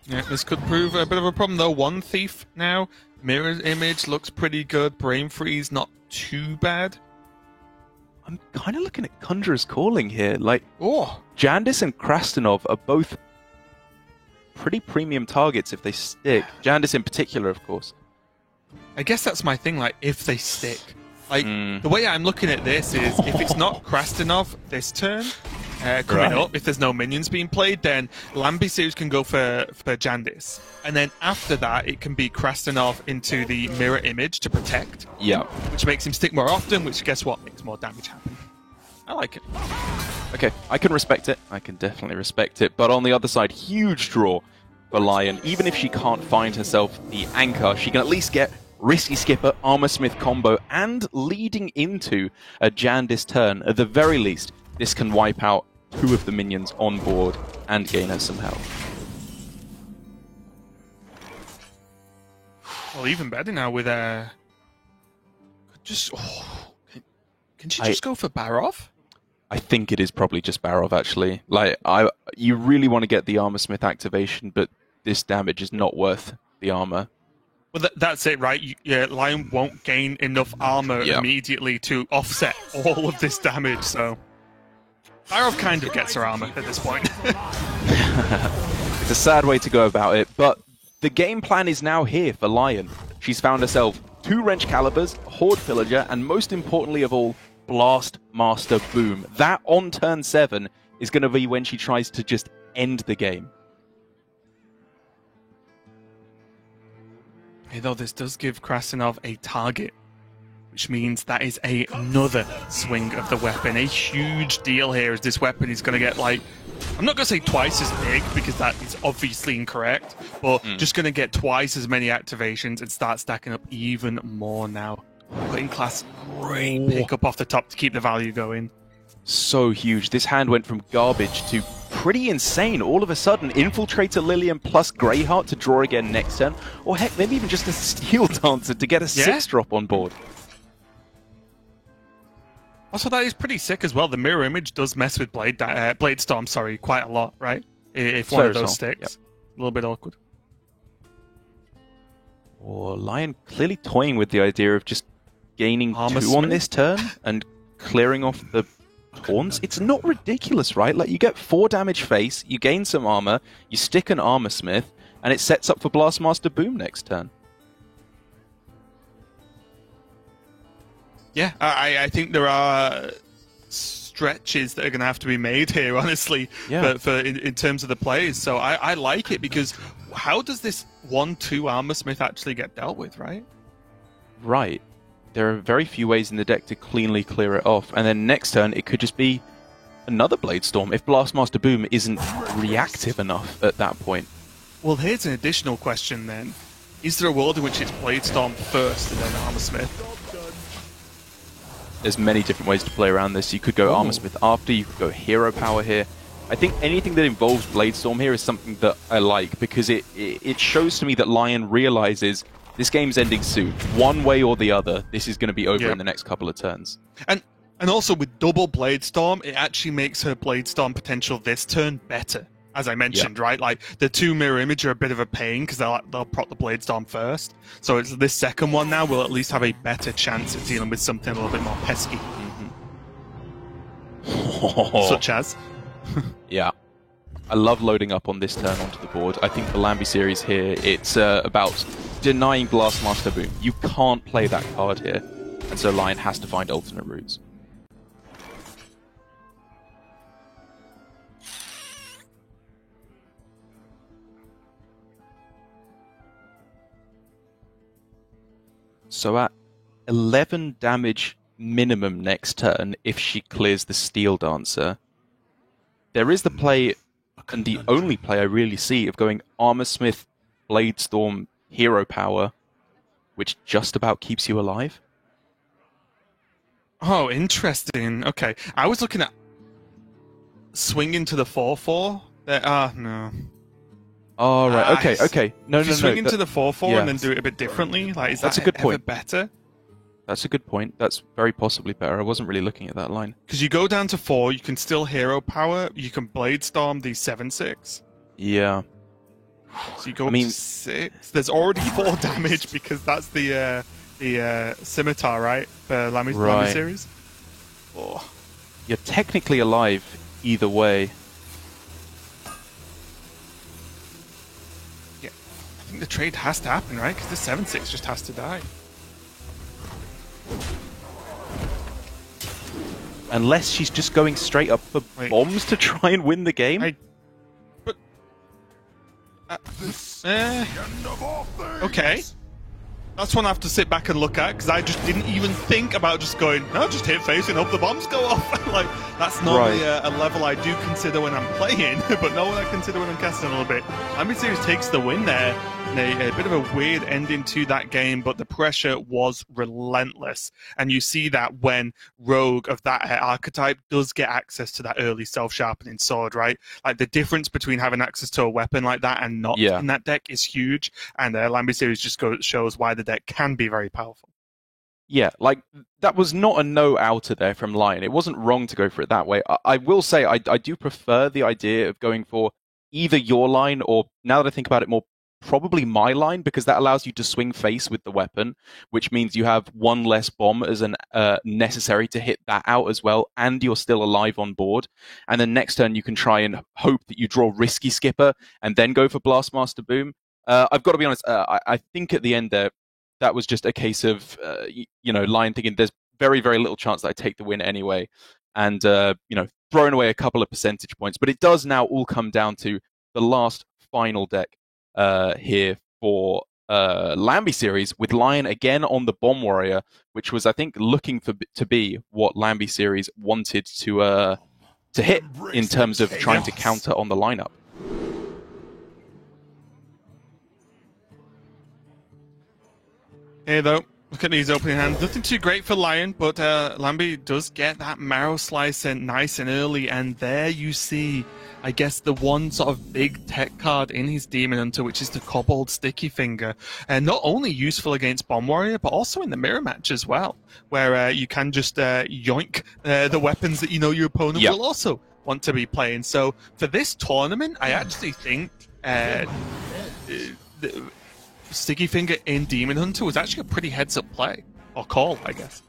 Yeah, this could prove a bit of a problem, though. 1 Thief now. Mirror's Image looks pretty good. Brain Freeze, not too bad. I'm kind of looking at Conjurer's Calling here. Like, Jandis and Krastenov are both pretty premium targets if they stick. Jandis in particular, of course. I guess that's my thing, like, if they stick. Like, the way I'm looking at this is, if it's not Krastenov this turn, coming up. If there's no minions being played, then Lambie series can go for Jandice. And then after that, it can be Krastenov into the mirror image to protect. Yeah. Which makes him stick more often, which guess what? Makes more damage happen. I like it. Okay, I can respect it. I can definitely respect it. But on the other side, huge draw for Lion. Even if she can't find herself the anchor, she can at least get Risky Skipper, Armorsmith combo, and leading into a Jandice turn. At the very least, this can wipe out 2 of the minions on board and gain her some health. Well, even better now with just... can she just go for Barov? I think it is probably just Barov, actually. Like, you really want to get the Armorsmith activation, but this damage is not worth the armor. Well, that's it, right? Lion won't gain enough armor immediately to offset all of this damage, so... Barov kind of gets her armor at this point. It's a sad way to go about it, but the game plan is now here for Lion. She's found herself 2 Wrench Calibers, a Horde Pillager, and most importantly of all, Blast Master Boom. That on turn 7 is going to be when she tries to just end the game. Hey, though, this does give Krastenov a target, which means that is another swing of the weapon. A huge deal here as this weapon is going to get, like, I'm not going to say twice as big, because that is obviously incorrect, but just going to get twice as many activations and start stacking up even more now. Putting class, great pick up off the top to keep the value going. So huge. This hand went from garbage to pretty insane. All of a sudden, Infiltrator Lillian plus Greyheart to draw again next turn. Or heck, maybe even just a Steel Dancer to get a 6-drop on board. Also, that is pretty sick as well. The mirror image does mess with Blade Storm, quite a lot, right? If one of those sticks. A little bit awkward. Or Lion clearly toying with the idea of just gaining 2 on this turn and clearing off the Horns. It's not ridiculous, right? Like, you get 4 damage face, you gain some armor, you stick an Armorsmith, and it sets up for Blastmaster Boom next turn. Yeah, I think there are stretches that are going to have to be made here, honestly, in terms of the plays. So I like it, because how does this 1-2 Armorsmith actually get dealt with, right? Right. There are very few ways in the deck to cleanly clear it off, and then next turn it could just be another Blade Storm if Blastmaster Boom isn't reactive enough at that point. Well, here's an additional question then. Is there a world in which it's Blade Storm first and then Armorsmith? There's many different ways to play around this. You could go Armorsmith after, you could go Hero Power here. I think anything that involves Blade Storm here is something that I like, because it shows to me that Lion realizes this game's ending soon. One way or the other, this is going to be over in the next couple of turns. And also with double Blade Storm, it actually makes her Blade Storm potential this turn better, as I mentioned, right? Like, the 2 mirror image are a bit of a pain because they'll proc the Blade Storm first. So it's this second one now will at least have a better chance at dealing with something a little bit more pesky. Such as? Yeah. I love loading up on this turn onto the board. I think the Lambie series here, it's about denying Blastmaster Boom. You can't play that card here, and so Lion has to find alternate routes. So at 11 damage minimum next turn, if she clears the Steel Dancer, there is the play, and the only play I really see, of going Armorsmith, Blade Storm, Hero Power, which just about keeps you alive. Oh, interesting. Okay. I was looking at swinging to the 4-4. No. Oh, right. Okay. No. Swing into the 4-4 and then do it a bit differently. Like, is that's that a good point. Ever better? That's a good point. That's very possibly better. I wasn't really looking at that line. Because you go down to 4, you can still Hero Power, you can Blade Storm the 7-6. Yeah. So you go up to 6. There's already 4 damage because that's the Scimitar, right? The Lambie series. Oh. You're technically alive either way. Yeah. I think the trade has to happen, right? Because the 7-6 just has to die. unless she's just going straight up for bombs to try and win the game. Okay. That's one I have to sit back and look at, because I just didn't even think about just going, no, just hit face and hope the bombs go off. Like, that's normally a level I do consider when I'm playing, but not what I consider when I'm casting a little bit. Lambi Series takes the win there. A bit of a weird ending to that game, but the pressure was relentless. And you see that when Rogue of that archetype does get access to that early self-sharpening sword, right? Like, the difference between having access to a weapon like that and not in that deck is huge. And Lambi Series just shows why the deck can be very powerful. Yeah, like, that was not a no-outer there from Lion. It wasn't wrong to go for it that way. I will say I do prefer the idea of going for either your line or, now that I think about it more, probably my line, because that allows you to swing face with the weapon, which means you have one less bomb as an necessary to hit that out as well, and you're still alive on board. And then next turn you can try and hope that you draw Risky Skipper and then go for Blastmaster Boom. I've got to be honest, I think at the end there, that was just a case of, Lion thinking there's very, very little chance that I take the win anyway, and, throwing away a couple of percentage points. But it does now all come down to the last final deck here for Lambi Series, with Lion again on the Bomb Warrior, which was, I think, looking to be what Lambi Series wanted to hit in terms of trying to counter on the lineup. Hey, though, look at these opening hands. Nothing too great for Lion, but Lambi does get that Marrow Slicer nice and early, and there you see, I guess, the one sort of big tech card in his Demon Hunter, which is the Kobold Sticky Finger. And not only useful against Bomb Warrior, but also in the mirror match as well, where you can just yoink the weapons that you know your opponent will also want to be playing. So for this tournament, I actually think Sticky Finger in Demon Hunter was actually a pretty heads-up play, or call, I guess.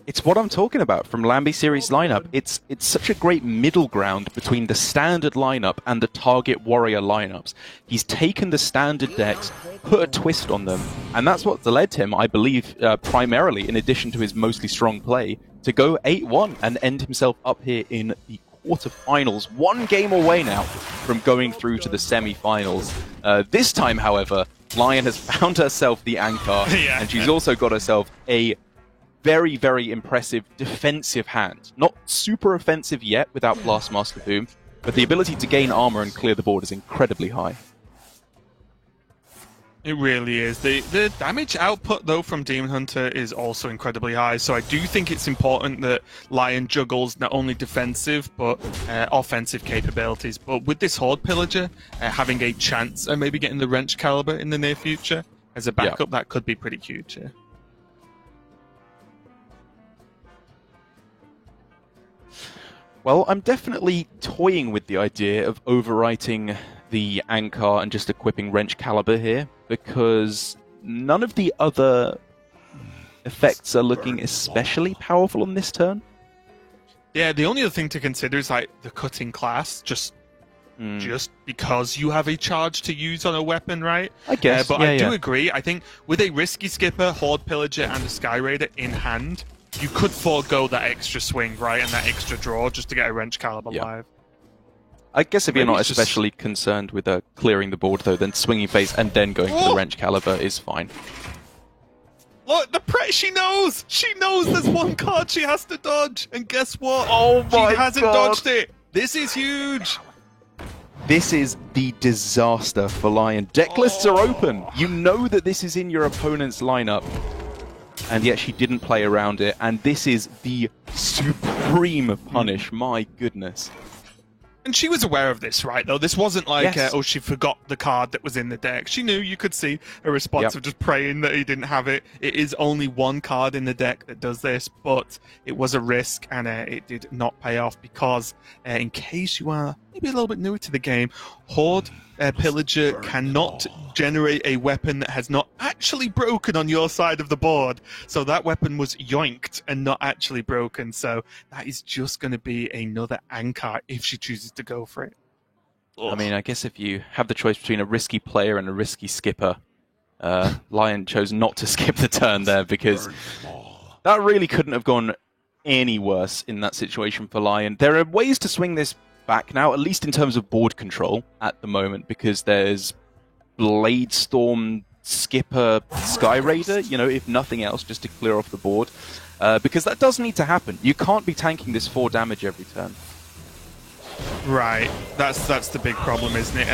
It's what I'm talking about from Lambi Series lineup. It's such a great middle ground between the standard lineup and the target warrior lineups. He's taken the standard decks, put a twist on them, and that's what led him, I believe, primarily, in addition to his mostly strong play, to go 8-1 and end himself up here in the quarterfinals. One game away now from going through to the semi-finals. This time, however, Lion has found herself the Ankar, and she's also got herself a very, very impressive defensive hand. Not super offensive yet without Blastmaster Boom, but the ability to gain armor and clear the board is incredibly high. It really is. The damage output, though, from Demon Hunter is also incredibly high, so I do think it's important that Lion juggles not only defensive, but offensive capabilities. But with this Horde Pillager, having a chance of maybe getting the Wrench Caliber in the near future as a backup, that could be pretty huge, yeah. Well, I'm definitely toying with the idea of overwriting the Ankar and just equipping Wrench Caliber here, because none of the other effects are looking especially powerful on this turn. Yeah, the only other thing to consider is like the Cutting Class, just because you have a charge to use on a weapon, right? I guess, but I do agree. I think with a Risky Skipper, Horde Pillager, and a Sky Raider in hand, you could forego that extra swing, right, and that extra draw just to get a Wrench Caliber live. I guess if you're not especially concerned with clearing the board, though, then swinging face and then going for the Wrench Caliber is fine. Look, she knows! She knows there's one card she has to dodge, and guess what? Oh my She hasn't dodged it! This is huge! This is the disaster for Lion. Deck lists are open. You know that this is in your opponent's lineup, and yet she didn't play around it, and this is the supreme punish. My goodness. And she was aware of this, right, though? This wasn't like, she forgot the card that was in the deck. She knew. You could see a response of just praying that he didn't have it. It is only one card in the deck that does this, but it was a risk, and it did not pay off because, in case you are maybe a little bit newer to the game, Horde Pillager cannot generate a weapon that has not actually broken on your side of the board. So that weapon was yoinked and not actually broken. So that is just going to be another Ankar if she chooses to go for it. I mean, I guess if you have the choice between a risky player and a risky skipper, Lion chose not to skip the turn there because that really couldn't have gone any worse in that situation for Lion. There are ways to swing this back now, at least in terms of board control at the moment, because there's Blade Storm, Skipper, Sky Raider, you know, if nothing else, just to clear off the board. Because that does need to happen. You can't be tanking this 4 damage every turn. Right. That's the big problem, isn't it?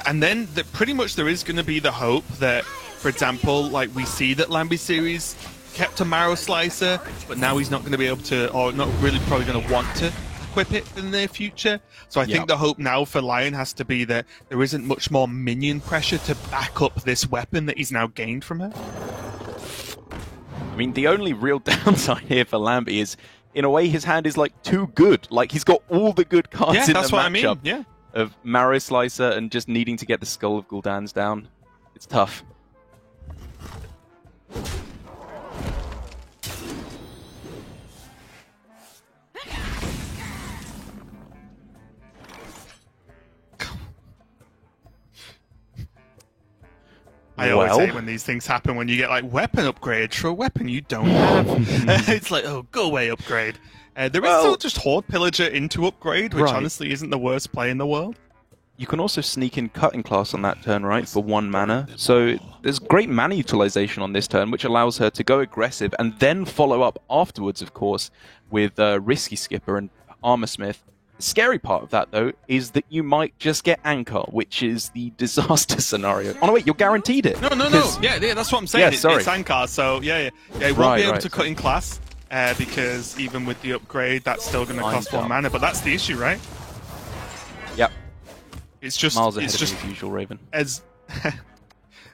And then pretty much there is going to be the hope that, for example, like we see that Lambie Series kept a Marrow Slicer, but now he's not going to be able to, or not really probably going to want to equip it in the near future. So I think the hope now for Lion has to be that there isn't much more minion pressure to back up this weapon that he's now gained from her. I mean, the only real downside here for Lambie is, in a way, his hand is like too good. Like, he's got all the good cards in the matchup. I mean. Yeah. Of Marrow Slicer and just needing to get the Skull of Gul'dan's down. It's tough. I always hate when these things happen, when you get like weapon upgrade for a weapon you don't have. It's like, oh, go away, upgrade. There is still just Horde Pillager into upgrade, which honestly isn't the worst play in the world. You can also sneak in Cutting Class on that turn, right, for 1 mana. So there's great mana utilization on this turn, which allows her to go aggressive and then follow up afterwards, of course, with Risky Skipper and Armor Smith. The scary part of that, though, is that you might just get Anchor, which is the disaster scenario. Oh, no, wait, you're guaranteed it. No. Yeah, that's what I'm saying. Yeah, it's Anchor, so yeah. He won't be able to cut in class, because even with the upgrade, that's still going to cost 1 mana. But that's the issue, right? Yep. It's just miles ahead of the usual, Raven.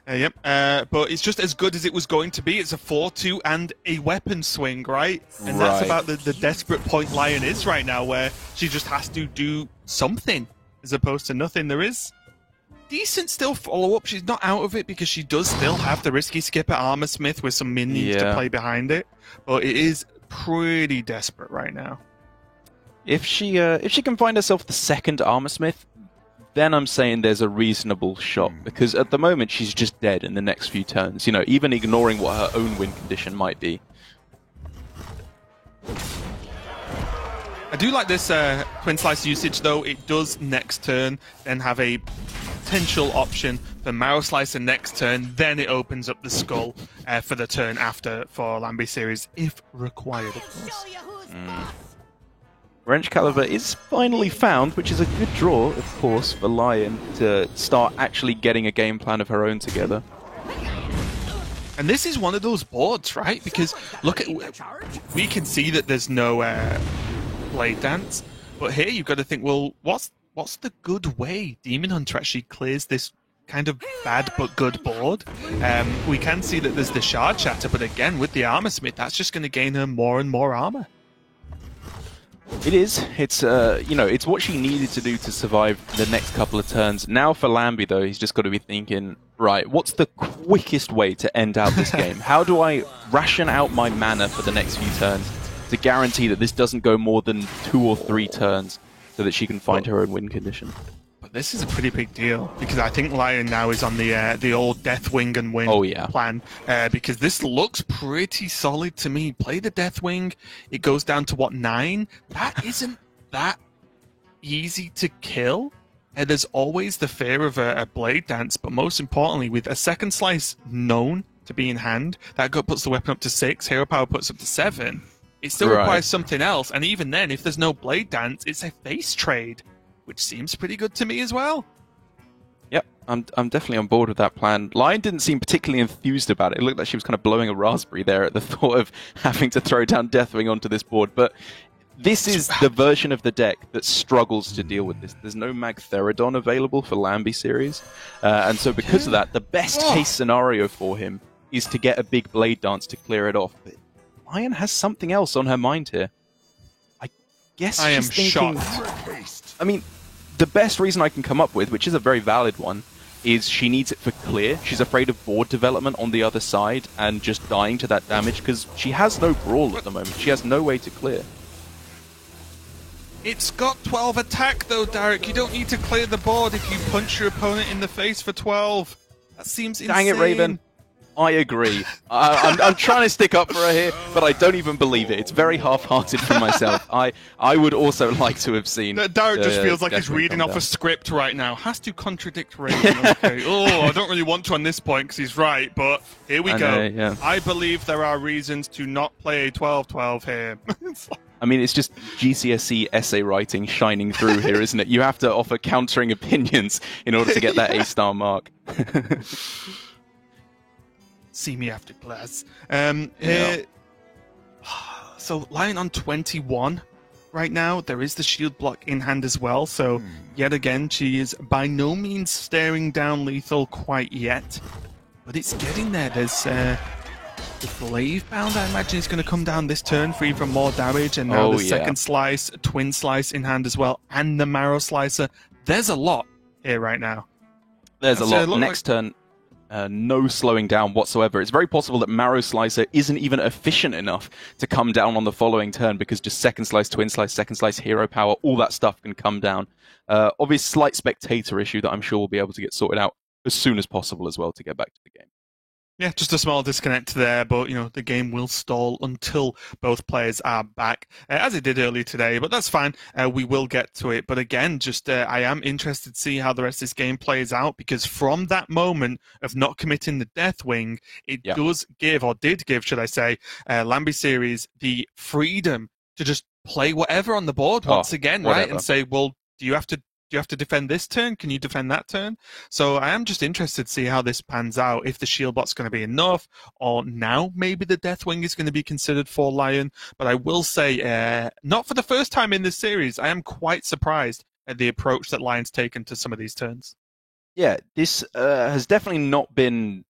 But it's just as good as it was going to be. It's a 4-2 and a weapon swing, right? And that's about the desperate point Lion is right now, where she just has to do something as opposed to nothing. There is decent still follow-up. She's not out of it because she does still have the Risky Skipper Armor Smith with some minions to play behind it. But it is pretty desperate right now. If she can find herself the second Armor Smith, then I'm saying there's a reasonable shot, because at the moment she's just dead in the next few turns, you know, even ignoring what her own win condition might be. I do like this Twin Slice usage, though. It does next turn then have a potential option for Marrow Slicer next turn, then it opens up the Skull for the turn after for Lambie Series, if required, of course. Wrench Caliber is finally found, which is a good draw, of course, for Lion to start actually getting a game plan of her own together. And this is one of those boards, right? Because look at, we can see that there's no Blade Dance, but here you've got to think, well, what's the good way Demon Hunter actually clears this kind of bad but good board? We can see that there's the Shard Shatter, but again, with the Armor Smith, that's just going to gain her more and more armor. It is. It's you know, it's what she needed to do to survive the next couple of turns. Now for Lambie, though, he's just got to be thinking, right, what's the quickest way to end out this game? How do I ration out my mana for the next few turns to guarantee that this doesn't go more than 2 or 3 turns so that she can find her own win condition? But this is a pretty big deal, because I think Lion now is on the old Deathwing and win plan, because this looks pretty solid to me. Play the Deathwing, it goes down to, what, 9? That isn't that easy to kill. And there's always the fear of a Blade Dance, but most importantly, with a second slice known to be in hand, that puts the weapon up to 6, Hero Power puts up to 7. It still requires something else, and even then, if there's no Blade Dance, it's a face trade, which seems pretty good to me as well. Yep, I'm definitely on board with that plan. Lion didn't seem particularly enthused about it. It looked like she was kind of blowing a raspberry there at the thought of having to throw down Deathwing onto this board, but this is the version of the deck that struggles to deal with this. There's no Magtheridon available for Lambie Series, and so because of that, the best case scenario for him is to get a big Blade Dance to clear it off. But Lion has something else on her mind here. I guess she's thinking... shocked. I mean, the best reason I can come up with, which is a very valid one, is she needs it for clear. She's afraid of board development on the other side and just dying to that damage, because she has no Brawl at the moment. She has no way to clear. It's got 12 attack, though, Derek. You don't need to clear the board if you punch your opponent in the face for 12. That seems insane. Dang it, Raven. I agree. I'm trying to stick up for her here, but I don't even believe it. It's very half-hearted from myself. I would also like to have seen... Derek just feels like he's reading off a script right now. Has to contradict Raven. Okay. Oh, I don't really want to on this point because he's right, but here we go. Yeah. I believe there are reasons to not play a 12-12 here. I mean, it's just GCSE essay writing shining through here, isn't it? You have to offer countering opinions in order to get that A-star mark. See me after class. So Lion on 21 right now. There is the shield block in hand as well. So yet again, she is by no means staring down lethal quite yet, but it's getting there. There's the Glaive Bound, I imagine, is going to come down this turn for even more damage, and now the second slice, twin slice in hand as well, and the Marrow Slicer. There's a lot here right now. There's a lot. Next turn. No slowing down whatsoever. It's very possible that Marrow Slicer isn't even efficient enough to come down on the following turn, because just second slice, twin slice, second slice, hero power, all that stuff can come down. Obvious slight spectator issue that I'm sure we'll be able to get sorted out as soon as possible as well to get back to the game. Yeah, just a small disconnect there, but the game will stall until both players are back, as it did earlier today. But that's fine. We will get to it. But again, I am interested to see how the rest of this game plays out, because from that moment of not committing the Deathwing, it does give, or did give, should I say, Lambi Series the freedom to just play whatever on the board once again, right? And say, well, do you have to defend this turn? Can you defend that turn? So I am just interested to see how this pans out, if the shield bot's going to be enough, or now maybe the Deathwing is going to be considered for Lion. But I will say, not for the first time in this series, I am quite surprised at the approach that Lion's taken to some of these turns. Yeah, this has definitely not been...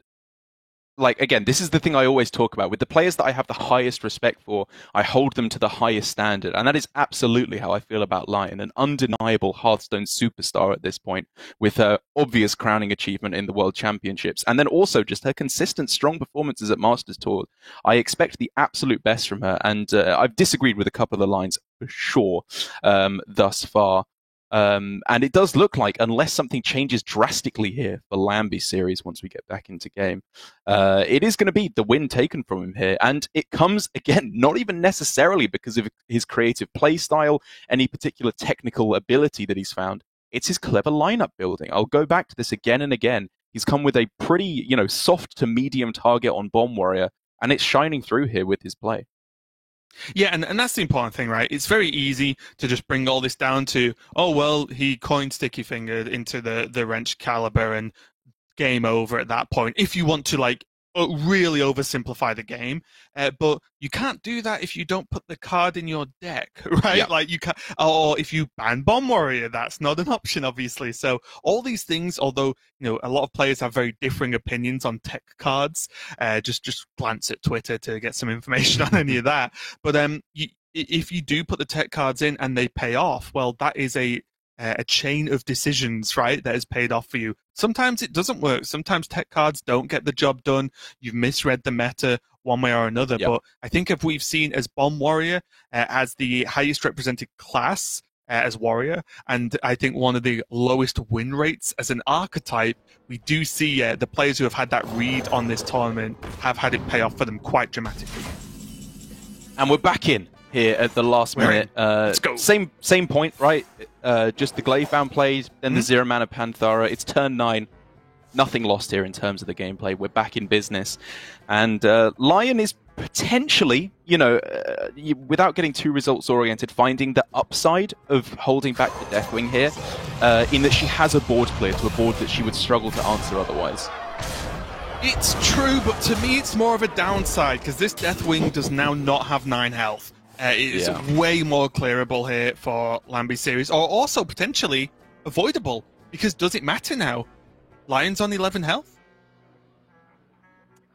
Like, again, this is the thing I always talk about. With the players that I have the highest respect for, I hold them to the highest standard. And that is absolutely how I feel about Lion, an undeniable Hearthstone superstar at this point, with her obvious crowning achievement in the World Championships. And then also just her consistent, strong performances at Masters Tour. I expect the absolute best from her. And I've disagreed with a couple of the lines, for sure, thus far. And it does look like, unless something changes drastically here for Lambi Series once we get back into game, it is going to be the win taken from him here. And it comes, again, not even necessarily because of his creative play style, any particular technical ability that he's found. It's his clever lineup building. I'll go back to this again and again. He's come with a pretty, soft to medium target on Bomb Warrior, and it's shining through here with his play. Yeah, and that's the important thing, right? It's very easy to just bring all this down to, oh, well, he coin sticky fingered into the wrench caliber and game over at that point, if you want to, really oversimplify the game. But you can't do that if you don't put the card in your deck, right? Yeah. Like, you can't, or if you ban Bomb Warrior, that's not an option, obviously. So all these things, although, a lot of players have very differing opinions on tech cards, just glance at Twitter to get some information on any of that. But if you do put the tech cards in and they pay off, well, that is a chain of decisions, right, that has paid off for you. Sometimes it doesn't work. Sometimes tech cards don't get the job done. You've misread the meta one way or another. Yep. But I think if we've seen as Bomb Warrior as the highest represented class as Warrior, and I think one of the lowest win rates as an archetype, we do see the players who have had that read on this tournament have had it pay off for them quite dramatically. And we're back in here at the last minute. Let's go. Same point, right? Just the Glaive Bound plays, then the 0-mana Panthara. It's turn 9. Nothing lost here in terms of the gameplay. We're back in business. And Lion is potentially, without getting too results-oriented, finding the upside of holding back the Deathwing here, in that she has a board clear to a board that she would struggle to answer otherwise. It's true, but to me it's more of a downside, because this Deathwing does now not have 9 health. It is way more clearable here for Lambi Series, or also potentially avoidable, because does it matter now? Lion's on 11 health?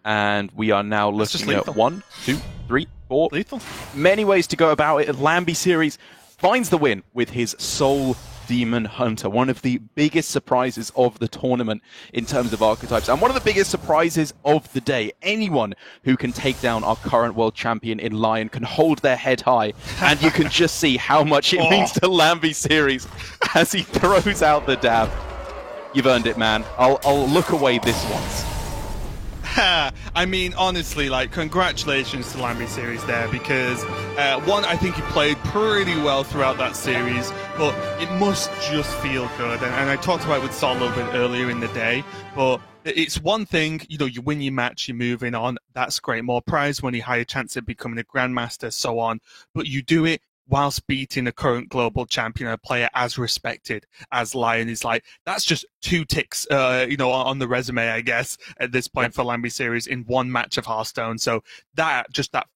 And we are now looking at 1, 2, 3, 4. Lethal. Many ways to go about it. Lambi Series finds the win with his Soul Demon Hunter, one of the biggest surprises of the tournament in terms of archetypes, and one of the biggest surprises of the day. Anyone who can take down our current world champion in Lion can hold their head high, and you can just see how much it means to Lambi Series as he throws out the dab. You've earned it, man. I'll look away this once. I mean, honestly, like, congratulations to Lambie Series there, because one, I think he played pretty well throughout that series, but it must just feel good. And I talked about it with Sol a little bit earlier in the day, but it's one thing, you know, you win your match, you're moving on, that's great, more prize money, higher chance of becoming a Grandmaster, so on, but you do it whilst beating a current global champion, a player as respected as Lion is. Like, that's just 2 ticks, you know, on the resume, I guess, at this point for Lambie Series in one match of Hearthstone. So that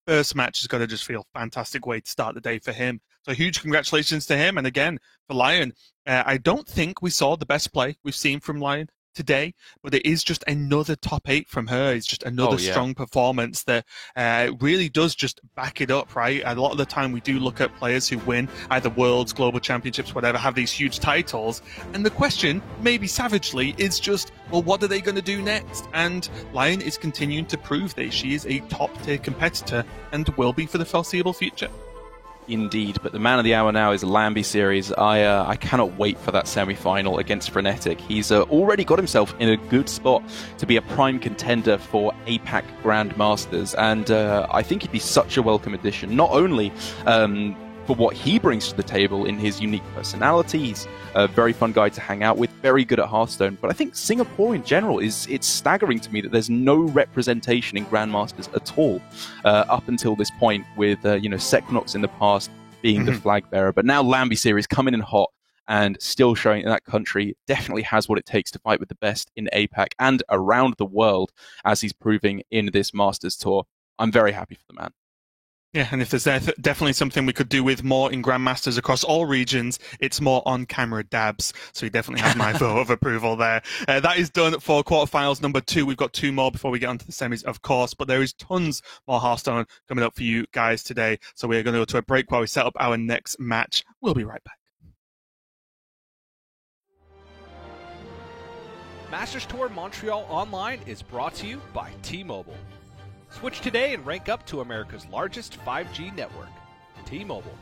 first match is going to just feel fantastic way to start the day for him. So huge congratulations to him. And again, for Lion, I don't think we saw the best play we've seen from Lion today, but it is just another top 8 from her. It's just another strong performance that really does just back it up, right? A lot of the time we do look at players who win either worlds, global championships, whatever, have these huge titles, and the question, maybe savagely, is just, well, what are they going to do next? And Lion is continuing to prove that she is a top tier competitor and will be for the foreseeable future. Indeed, but the man of the hour now is Lambie Series. I cannot wait for that semi-final against Fnatic. He's already got himself in a good spot to be a prime contender for APAC Grandmasters, and I think he'd be such a welcome addition, not only for what he brings to the table in his unique personality. He's a very fun guy to hang out with, very good at Hearthstone, but I think Singapore in general it's staggering to me that there's no representation in Grandmasters at all up until this point, with you know, Seknox in the past being the flag bearer, but now Lambie Series coming in hot and still showing that country definitely has what it takes to fight with the best in APAC and around the world, as he's proving in this Masters tour. I'm very happy for the man. Yeah, and if there's definitely something we could do with more in Grandmasters across all regions, it's more on-camera dabs. So you definitely have my vote of approval there. That is done for quarterfinals number 2. We've got 2 more before we get onto the semis, of course, but there is tons more Hearthstone coming up for you guys today. So we're going to go to a break while we set up our next match. We'll be right back. Masters Tour Montreal Online is brought to you by T-Mobile. Switch today and rank up to America's largest 5G network. T-Mobile.